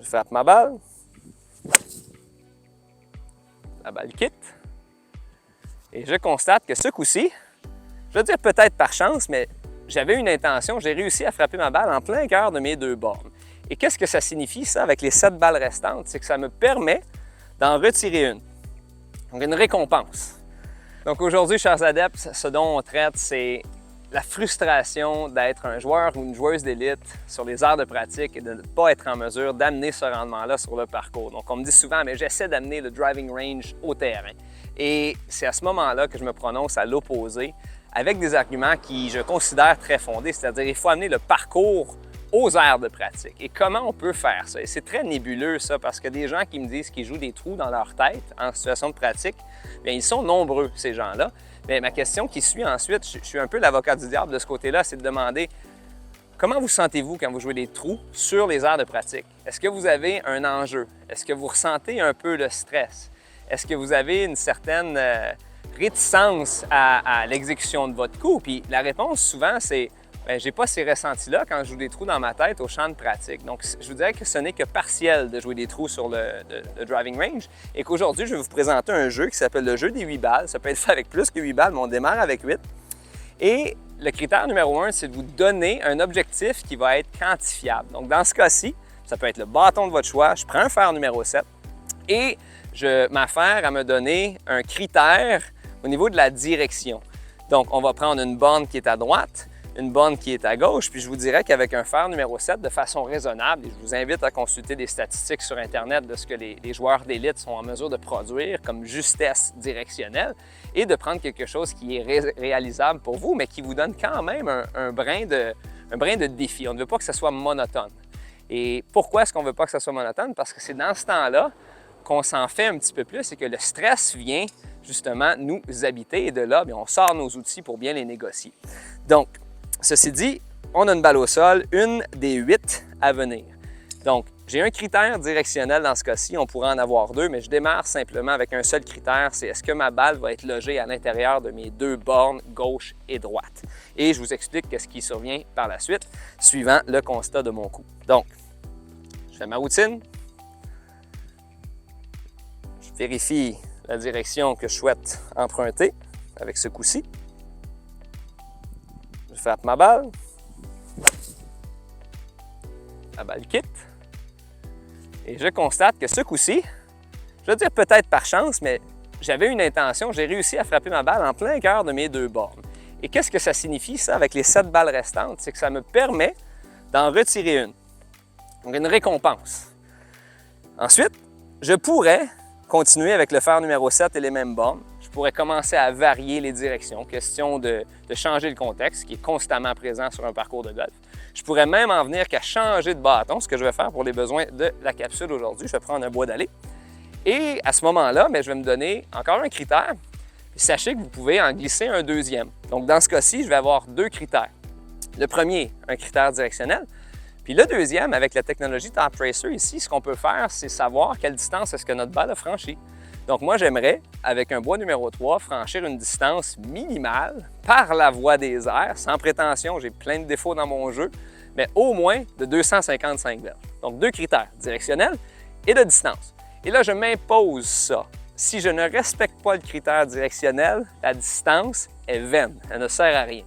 Je frappe ma balle. La balle quitte. Et je constate que ce coup-ci, je veux dire peut-être par chance, mais j'avais une intention, j'ai réussi à frapper ma balle en plein cœur de mes 2 bornes. Et qu'est-ce que ça signifie, ça, avec les 7 balles restantes? C'est que ça me permet d'en retirer une. Donc, une récompense. Donc, aujourd'hui, chers adeptes, ce dont on traite, c'est la frustration d'être un joueur ou une joueuse d'élite sur les heures de pratique et de ne pas être en mesure d'amener ce rendement-là sur le parcours. Donc, on me dit souvent, mais j'essaie d'amener le driving range au terrain. Et c'est à ce moment-là que je me prononce à l'opposé avec des arguments qui je considère très fondés, c'est-à-dire il faut amener le parcours aux aires de pratique. Et comment on peut faire ça? Et c'est très nébuleux ça, parce que des gens qui me disent qu'ils jouent des trous dans leur tête en situation de pratique, bien, ils sont nombreux, ces gens-là. Mais ma question qui suit ensuite, je suis un peu l'avocat du diable de ce côté-là, c'est de demander comment vous sentez-vous quand vous jouez des trous sur les aires de pratique? Est-ce que vous avez un enjeu? Est-ce que vous ressentez un peu le stress? Est-ce que vous avez une certaine réticence à l'exécution de votre coup? Puis la réponse souvent, c'est bien, j'ai pas ces ressentis-là quand je joue des trous dans ma tête au champ de pratique. Donc, je vous dirais que ce n'est que partiel de jouer des trous sur le driving range et qu'aujourd'hui, je vais vous présenter un jeu qui s'appelle le jeu des 8 balles. Ça peut être fait avec plus que 8 balles, mais on démarre avec 8. Et le critère numéro 1, c'est de vous donner un objectif qui va être quantifiable. Donc, dans ce cas-ci, ça peut être le bâton de votre choix. Je prends un fer numéro 7 et je m'affaire à me donner un critère au niveau de la direction. Donc, on va prendre une borne qui est à droite, une borne qui est à gauche, puis je vous dirais qu'avec un fer numéro 7, de façon raisonnable, et je vous invite à consulter des statistiques sur Internet de ce que les joueurs d'élite sont en mesure de produire comme justesse directionnelle, et de prendre quelque chose qui est réalisable pour vous, mais qui vous donne quand même un brin de défi. On ne veut pas que ça soit monotone. Et pourquoi est-ce qu'on ne veut pas que ça soit monotone? Parce que c'est dans ce temps-là qu'on s'en fait un petit peu plus et que le stress vient justement nous habiter, et de là, bien, on sort nos outils pour bien les négocier. Donc, ceci dit, on a une balle au sol, une des 8 à venir. Donc, j'ai un critère directionnel dans ce cas-ci, on pourrait en avoir 2, mais je démarre simplement avec un seul critère, c'est est-ce que ma balle va être logée à l'intérieur de mes 2 bornes gauche et droite. Et je vous explique ce qui survient par la suite, suivant le constat de mon coup. Donc, je fais ma routine, je vérifie la direction que je souhaite emprunter avec ce coup-ci. Je frappe ma balle. La balle quitte. Et je constate que ce coup-ci, je veux dire peut-être par chance, mais j'avais une intention, j'ai réussi à frapper ma balle en plein cœur de mes 2 bornes. Et qu'est-ce que ça signifie, ça, avec les 7 balles restantes? C'est que ça me permet d'en retirer une. Donc, une récompense. Ensuite, je pourrais continuer avec le fer numéro 7 et les mêmes bornes. Je pourrais commencer à varier les directions, question de changer le contexte qui est constamment présent sur un parcours de golf. Je pourrais même en venir qu'à changer de bâton, ce que je vais faire pour les besoins de la capsule aujourd'hui. Je vais prendre un bois d'allée. Et à ce moment-là, je vais me donner encore un critère. Puis sachez que vous pouvez en glisser un deuxième. Donc, dans ce cas-ci, je vais avoir 2 critères. Le premier, un critère directionnel. Puis le deuxième, avec la technologie Top Racer ici, ce qu'on peut faire, c'est savoir quelle distance est-ce que notre balle a franchi. Donc moi, j'aimerais, avec un bois numéro 3, franchir une distance minimale par la voie des airs, sans prétention, j'ai plein de défauts dans mon jeu, mais au moins de 255 verges. Donc 2 critères, directionnel et de distance. Et là, je m'impose ça. Si je ne respecte pas le critère directionnel, la distance est vaine, elle ne sert à rien.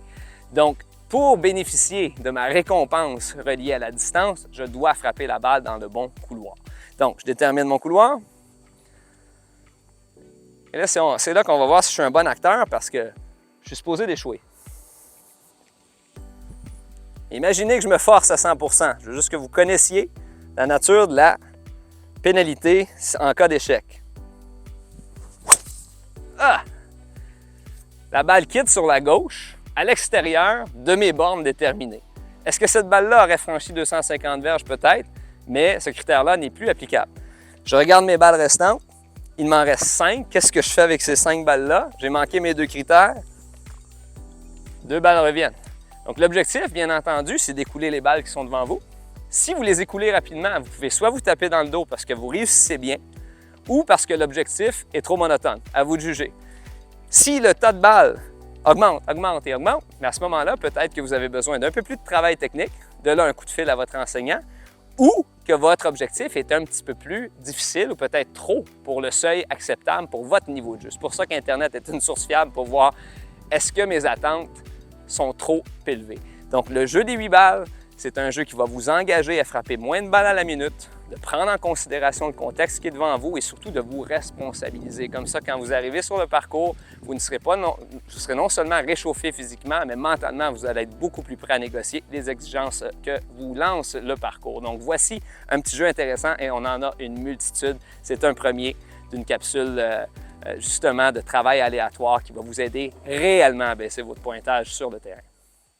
Donc, pour bénéficier de ma récompense reliée à la distance, je dois frapper la balle dans le bon couloir. Donc, je détermine mon couloir. Et là, c'est là qu'on va voir si je suis un bon acteur parce que je suis supposé d'échouer. Imaginez que je me force à 100 %. Je veux juste que vous connaissiez la nature de la pénalité en cas d'échec. Ah! La balle quitte sur la gauche, à l'extérieur de mes bornes déterminées. Est-ce que cette balle-là aurait franchi 250 verges? Peut-être, mais ce critère-là n'est plus applicable. Je regarde mes balles restantes. Il m'en reste 5. Qu'est-ce que je fais avec ces 5 balles-là? J'ai manqué mes 2 critères. 2 balles reviennent. Donc, l'objectif, bien entendu, c'est d'écouler les balles qui sont devant vous. Si vous les écoulez rapidement, vous pouvez soit vous taper dans le dos parce que vous réussissez bien ou parce que l'objectif est trop monotone. À vous de juger. Si le tas de balles augmente, mais à ce moment-là, peut-être que vous avez besoin d'un peu plus de travail technique, de là un coup de fil à votre enseignant, ou que votre objectif est un petit peu plus difficile ou peut-être trop pour le seuil acceptable pour votre niveau de jeu. C'est pour ça qu'Internet est une source fiable pour voir est-ce que mes attentes sont trop élevées. Donc, le jeu des 8 balles, c'est un jeu qui va vous engager à frapper moins de balles à la minute, de prendre en considération le contexte qui est devant vous et surtout de vous responsabiliser. Comme ça, quand vous arrivez sur le parcours, vous serez non seulement réchauffé physiquement, mais mentalement, vous allez être beaucoup plus prêt à négocier les exigences que vous lance le parcours. Donc, voici un petit jeu intéressant et on en a une multitude. C'est un premier d'une capsule justement de travail aléatoire qui va vous aider réellement à baisser votre pointage sur le terrain.